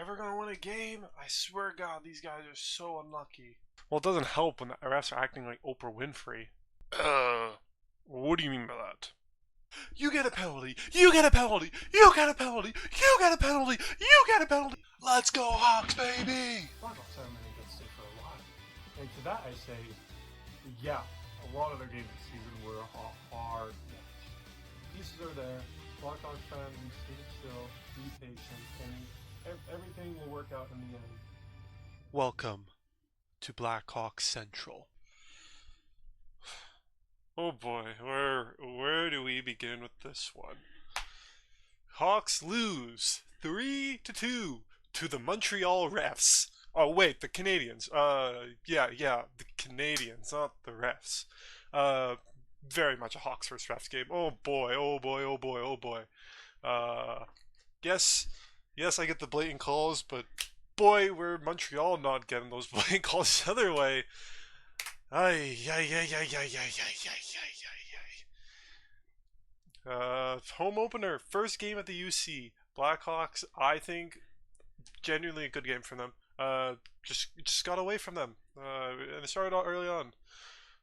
ever gonna win a game? I swear to God, these guys are so unlucky. Well, it doesn't help when the refs are acting like Oprah Winfrey. What do you mean by that? You get a penalty. You get a penalty. You get a penalty. You get a penalty. You get a penalty. Let's go Hawks, baby! Blackhawks haven't been a good state for a while. And to that I say, yeah, a lot of their games this season were a hard match. Pieces are there. Blackhawks fans, stay still, be patient, and everything will work out in the end. Welcome to Blackhawks Central. Oh boy, where do we begin with this one? Hawks lose 3-2 to the Montreal refs. Oh wait, the Canadians. Yeah, the Canadians, not the refs. Very much a Hawks versus refs game. Oh boy, oh boy, oh boy, oh boy. Yes, I get the blatant calls, but boy, we're Montreal not getting those blatant calls the other way. Ay. Home opener, first game at the UC. Blackhawks, I think, genuinely a good game for them. Just got away from them. And it started out early on.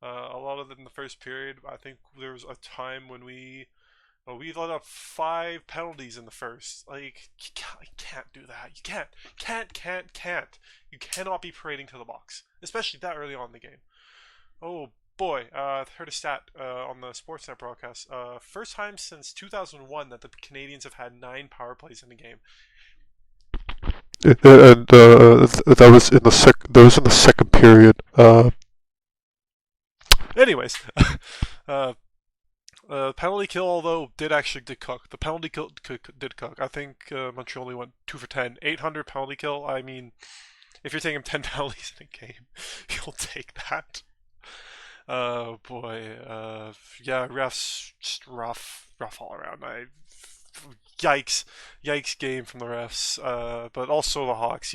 A lot of it in the first period. I think there was a time when we let up 5 penalties in the first. Like, you can't do that. You can't. You cannot be parading to the box, especially that early on in the game. Oh boy, heard a stat on the Sportsnet broadcast. First time since 2001 that the Canadians have had 9 power plays in a game. And that was in the second period. Anyways, penalty kill, although did cook. The penalty kill did cook. I think Montreal only went 2 for 10, 800 penalty kill. I mean, if you're taking 10 penalties in a game, you'll take that. Oh boy, yeah, refs just rough all around. Yikes game from the refs. But also the Hawks.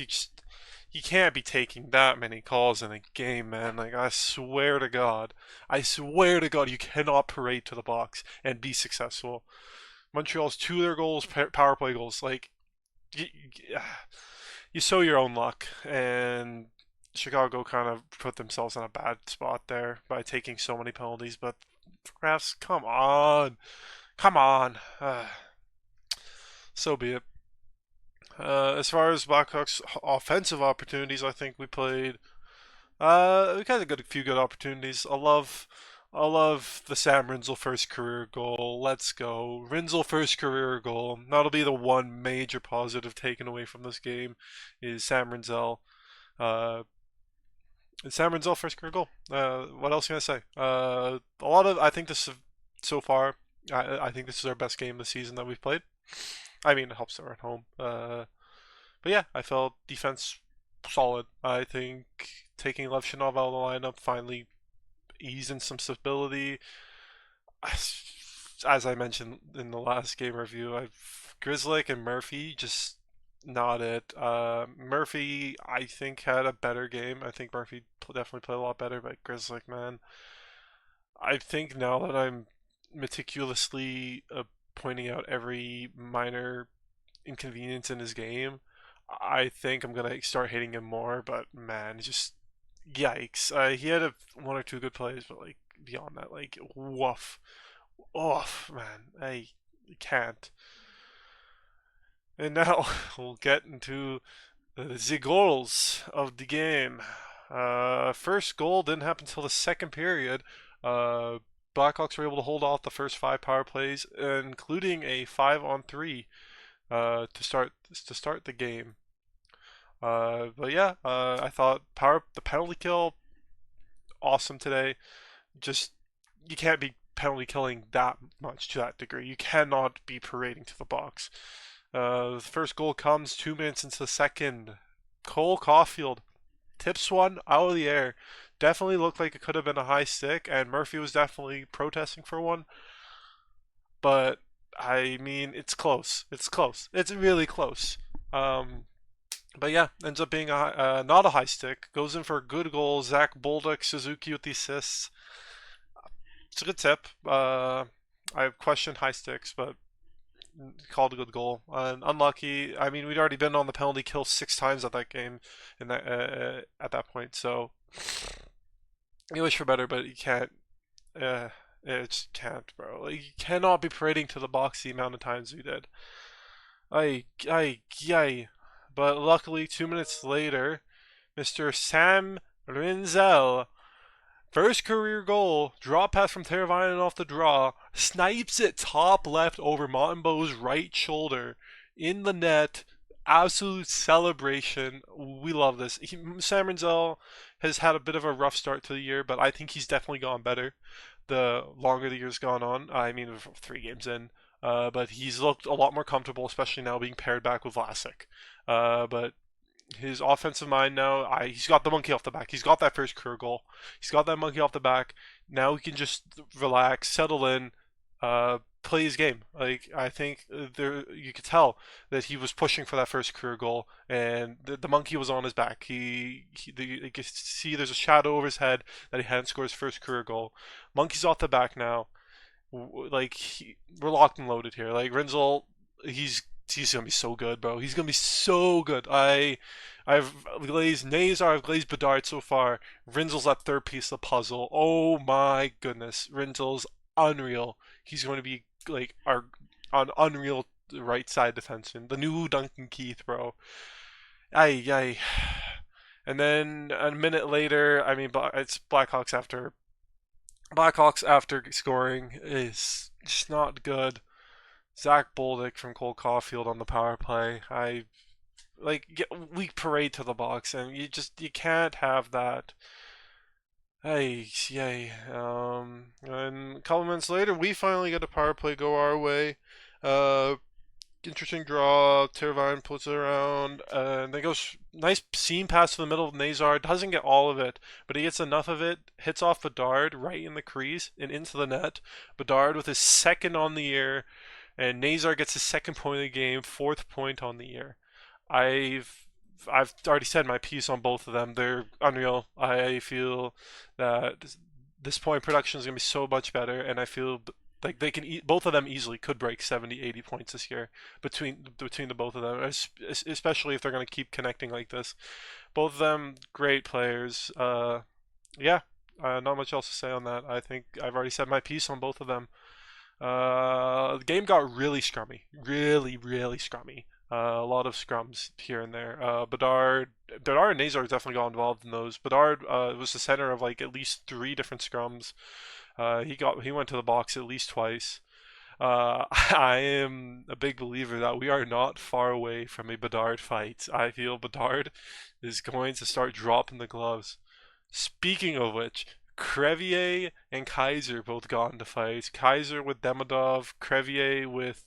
You can't be taking that many calls in a game, man. Like, I swear to God, you cannot parade to the box and be successful. Montreal's 2 of their goals, power play goals. Like, you sow your own luck, and Chicago kind of put themselves in a bad spot there by taking so many penalties. But refs, come on. So be it. As far as Blackhawks offensive opportunities, I think we played. We kind of got a few good opportunities. I love the Sam Rinzel first career goal. Let's go, Rinzel first career goal. That'll be the one major positive taken away from this game is Sam Rinzel. Sam Rinzel first career goal. What else can I say? I think this so far. I think this is our best game this season that we've played. I mean, it helps that we're at home. But yeah, I felt defense solid. I think taking Levshinov out of the lineup finally easing some stability. As I mentioned in the last game review, Grzelcyk and Murphy just not it. Murphy, I think, had a better game. I think Murphy definitely played a lot better, but Grzelcyk, man, I think now that I'm meticulously pointing out every minor inconvenience in his game, I think I'm gonna start hating him more. But man, just yikes! He had 1 or 2 good plays, but like beyond that, like woof, man, I can't. And now we'll get into the goals of the game. First goal didn't happen until the second period. Blackhawks were able to hold off the first 5 power plays, including a 5-on-3 to start the game. But yeah, I thought the penalty kill awesome today. Just you can't be penalty killing that much to that degree. You cannot be parading to the box. The first goal comes 2 minutes into the second. Cole Caulfield tips one out of the air. Definitely looked like it could have been a high stick, and Murphy was definitely protesting for one. But I mean, it's close. It's really close. But yeah, ends up being not a high stick. Goes in for a good goal. Zach Bolduc, Suzuki with the assists. It's a good tip. I questioned high sticks, but called a good goal. And unlucky. I mean, we'd already been on the penalty kill 6 times at that game, in that at that point. So you wish for better, but you can't. Uh, it just can't, bro. Like, you cannot be parading to the box the amount of times we did. Ay. But luckily, 2 minutes later, Mr. Sam Rinzel, first career goal, drop pass from Teravainen off the draw, snipes it top left over Montembeau's right shoulder in the net. Absolute celebration. We love this. Sam Rinzel has had a bit of a rough start to the year, but I think he's definitely gone better the longer the year's gone on. I mean, 3 games in. But he's looked a lot more comfortable, especially now being paired back with Vlasic. But his offensive mind now, he's got the monkey off the back. He's got that first career goal. He's got that monkey off the back. Now he can just relax, settle in, play his game. Like, I think there you could tell that he was pushing for that first career goal, and the monkey was on his back. You could see there's a shadow over his head that he hadn't scored his first career goal. Monkey's off the back now. Like, we're locked and loaded here. Like, Rinzel, he's gonna be so good, bro. He's gonna be so good. I've glazed Nazar, I've glazed Bedard so far. Rinzel's that third piece of the puzzle. Oh my goodness, Rinzel's unreal. He's going to be like our an unreal right side defenseman, the new Duncan Keith, bro. Ay. And then a minute later, I mean, it's Blackhawks after scoring is just not good. Zach Bolduc from Cole Caulfield on the power play. We parade to the box, and you can't have that. Hey, yay. And a couple minutes later, we finally get a power play go our way. Uh, Interesting draw. Teravainen puts it around, and then goes nice seam pass to the middle of Nazar. Doesn't get all of it, but he gets enough of it. Hits off Bedard right in the crease and into the net. Bedard with his second on the year, and Nazar gets his second point of the game, fourth point on the year. I've already said my piece on both of them. They're unreal. I feel that this point production is going to be so much better, and I feel like they can both of them easily could break 70, 80 points this year between the both of them, especially if they're going to keep connecting like this. Both of them great players. Yeah, not much else to say on that. I think I've already said my piece on both of them. The game got really scrummy, really scrummy. A lot of scrums here and there. Bedard and Nazar definitely got involved in those. Bedard was the center of like at least 3 different scrums. He went to the box at least twice. I am a big believer that we are not far away from a Bedard fight. I feel Bedard is going to start dropping the gloves. Speaking of which, Crevier and Kaiser both got into fights. Kaiser with Demidov, Crevier with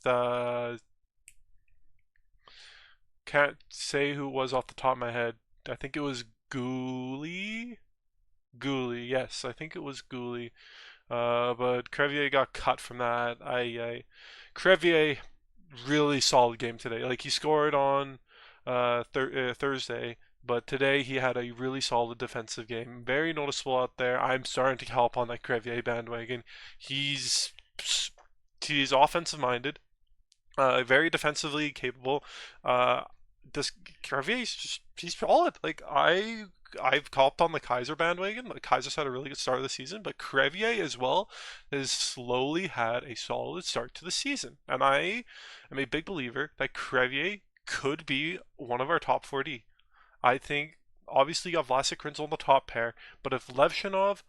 can't say who it was off the top of my head. I think it was Gooley. Gooley, yes, I think it was Gooley. But Crevier got cut from that. Crevier, really solid game today. Like, he scored on Thursday, but today he had a really solid defensive game. Very noticeable out there. I'm starting to help on that Crevier bandwagon. He's offensive minded, very defensively capable. This Cravier's he's solid. Like, I've copped on the Kaiser bandwagon. The Kaiser's had a really good start of the season, but Crevier as well has slowly had a solid start to the season. And I am a big believer that Crevier could be one of our top 40. I think obviously you have Vlasic Rinzel on the top pair, but if Levshinov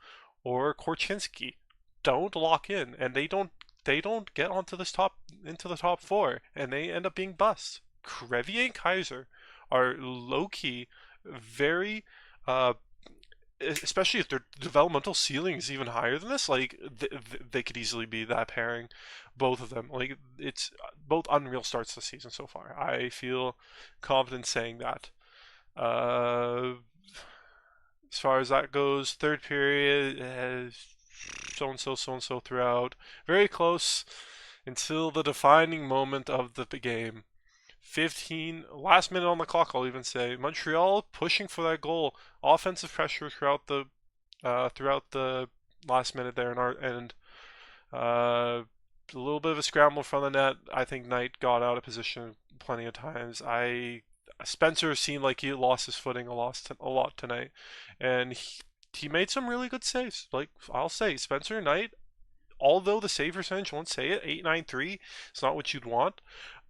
or Korchinski don't lock in and they don't get into the top 4 and they end up being busts. Crevier and Kaiser are low key very especially if their developmental ceiling is even higher than this, like they could easily be that pairing, both of them. Like, it's both unreal starts this season so far. I feel confident saying that. Uh, as far as that goes, third period, so and so throughout, very close until the defining moment of the game. 15 last minute on the clock, I'll even say. Montreal pushing for that goal, offensive pressure throughout the last minute there in our end. a little bit of a scramble from the net. I think Knight got out of position plenty of times. Spencer seemed like he lost his footing a lot tonight, and he made some really good saves. Like I'll say, Spencer Knight, although the save percentage won't say it, 893, it's not what you'd want.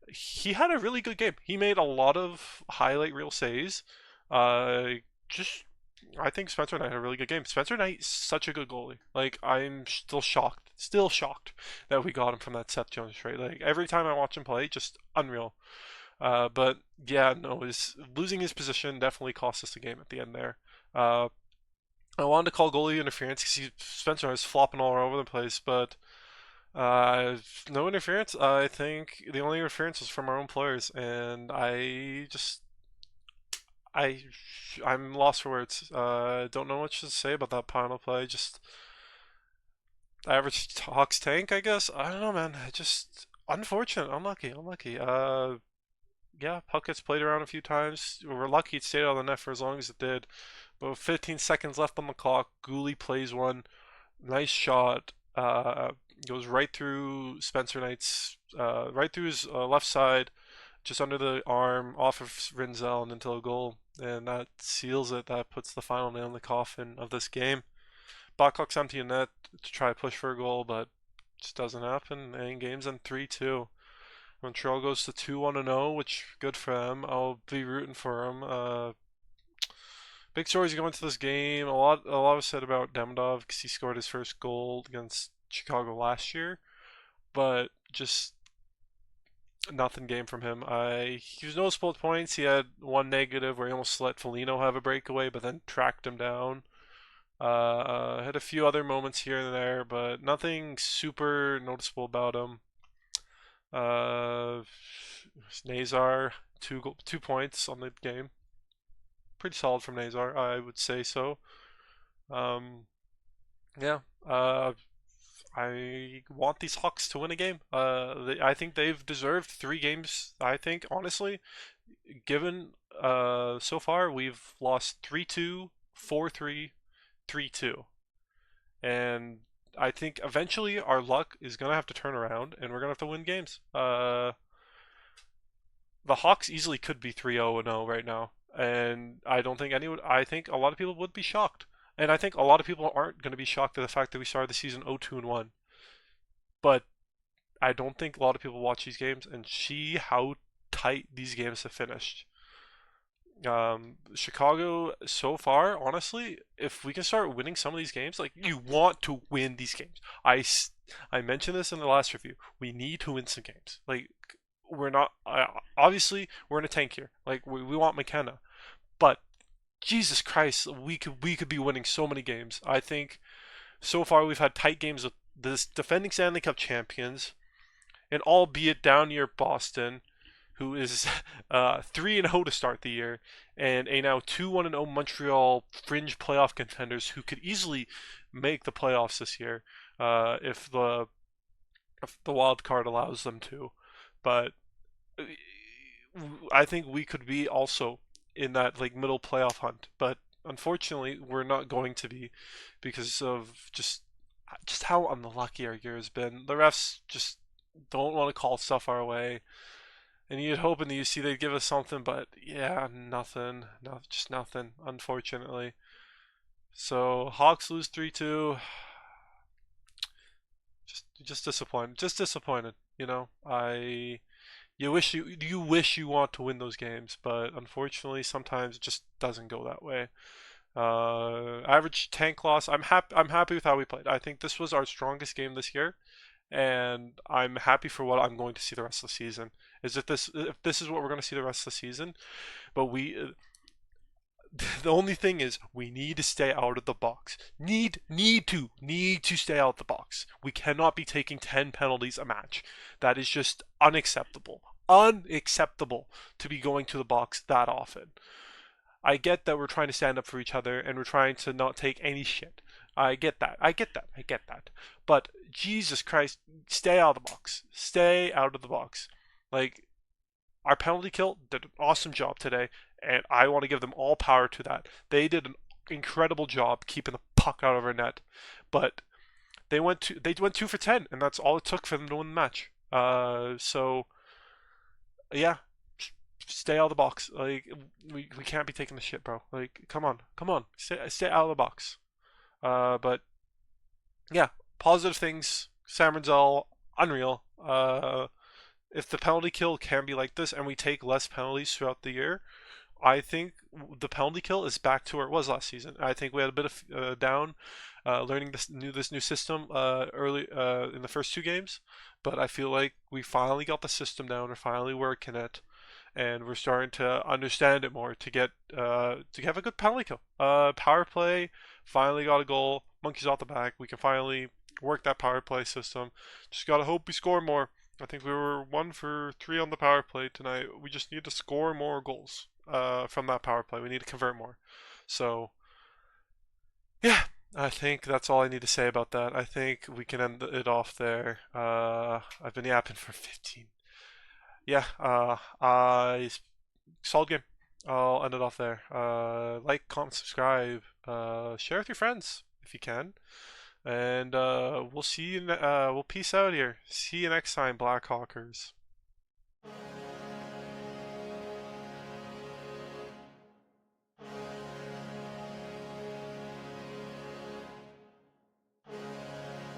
He had a really good game. He made a lot of highlight reel saves. Uh, just I think Spencer Knight had a really good game. Spencer Knight's such a good goalie. Like I'm still shocked that we got him from that Seth Jones trade. Like every time I watch him play, just unreal. But yeah, no, his losing his position definitely cost us the game at the end there. Uh, I wanted to call goalie interference because Spencer was flopping all over the place, but no interference. I think the only interference was from our own players, and I, I'm lost for words. Don't know what to say about that final play. Just average Hawks tank, I guess. I don't know, man. Just unfortunate, unlucky. Yeah, puck gets played around a few times. We're lucky it stayed out of the net for as long as it did. But with 15 seconds left on the clock, Gooley plays one. Nice shot. Goes right through Spencer Knight's, right through his left side, just under the arm, off of Rinzel and into a goal. And that seals it. That puts the final nail in the coffin of this game. Blackhawks empty a net to try to push for a goal, but just doesn't happen. And game's in 3-2. Montreal goes to 2-1-0, which good for them. I'll be rooting for them. Big stories going into this game. A lot was said about Demidov because he scored his first goal against Chicago last year, but just nothing game from him. He was noticeable at points. He had one negative where he almost let Foligno have a breakaway, but then tracked him down. Had a few other moments here and there, but nothing super noticeable about him. Uh, Nazar, 2 points on the game. Pretty solid from Nazar, I would say so. Um, yeah. I want these Hawks to win a game. I think they've deserved 3 games. I think honestly, given so far we've lost 3-2, 4-3, 3-2, and I think eventually our luck is gonna have to turn around, and we're gonna have to win games. The Hawks easily could be 3-0-0 right now, and I don't think anyone. I think a lot of people would be shocked, and I think a lot of people aren't going to be shocked at the fact that we started the season 0-2-1. But I don't think a lot of people watch these games and see how tight these games have finished. Chicago so far, honestly, if we can start winning some of these games, like you want to win these games. I mentioned this in the last review. We need to win some games. Like we're not obviously we're in a tank here. Like we want McKenna, but Jesus Christ, we could be winning so many games. I think so far we've had tight games with this defending Stanley Cup champions, and albeit down near Boston, who is 3-0 to start the year, and a now 2-1-0 Montreal fringe playoff contenders who could easily make the playoffs this year if the wild card allows them to. But I think we could be also in that like middle playoff hunt, but unfortunately we're not going to be because of just how unlucky our year has been. The refs just don't want to call stuff our way, and you'd hope in the UC they'd give us something, but yeah, nothing, no, just nothing. Unfortunately, so Hawks lose 3-2. Just disappointed. Just disappointed. You wish you want to win those games, but unfortunately, sometimes it just doesn't go that way. Average tank loss. I'm happy with how we played. I think this was our strongest game this year, and I'm happy for what I'm going to see the rest of the season. If this is what we're going to see the rest of the season, but the only thing is we need to stay out of the box. Need to stay out of the box. We cannot be taking 10 penalties a match. That is just unacceptable. Unacceptable to be going to the box that often. I get that we're trying to stand up for each other and we're trying to not take any shit. I get that. I get that. I get that. But Jesus Christ, stay out of the box. Stay out of the box. Like our penalty kill did an awesome job today, and I want to give them all power to that. They did an incredible job keeping the puck out of our net, but They went 2 for 10, and that's all it took for them to win the match. So yeah, stay out of the box. Like we can't be taking the shit, bro. Like come on, stay out of the box. But yeah, positive things. Sam Rinzel, unreal. If the penalty kill can be like this, and we take less penalties throughout the year, I think the penalty kill is back to where it was last season. I think we had a bit of down learning this new system early in the first 2 games, but I feel like we finally got the system down. We're finally working it, and we're starting to understand it more to have a good penalty kill. Power play finally got a goal. Monkeys off the back. We can finally work that power play system. Just gotta hope we score more. I think we were 1 for 3 on the power play tonight. We just need to score more goals from that power play. We need to convert more. So yeah, I think that's all I need to say about that. I think we can end it off there. I've been yapping for 15. Yeah, I solid game. I'll end it off there. Like, comment, subscribe, share with your friends if you can, and we'll see you. We'll peace out here. See you next time, Blackhawkers.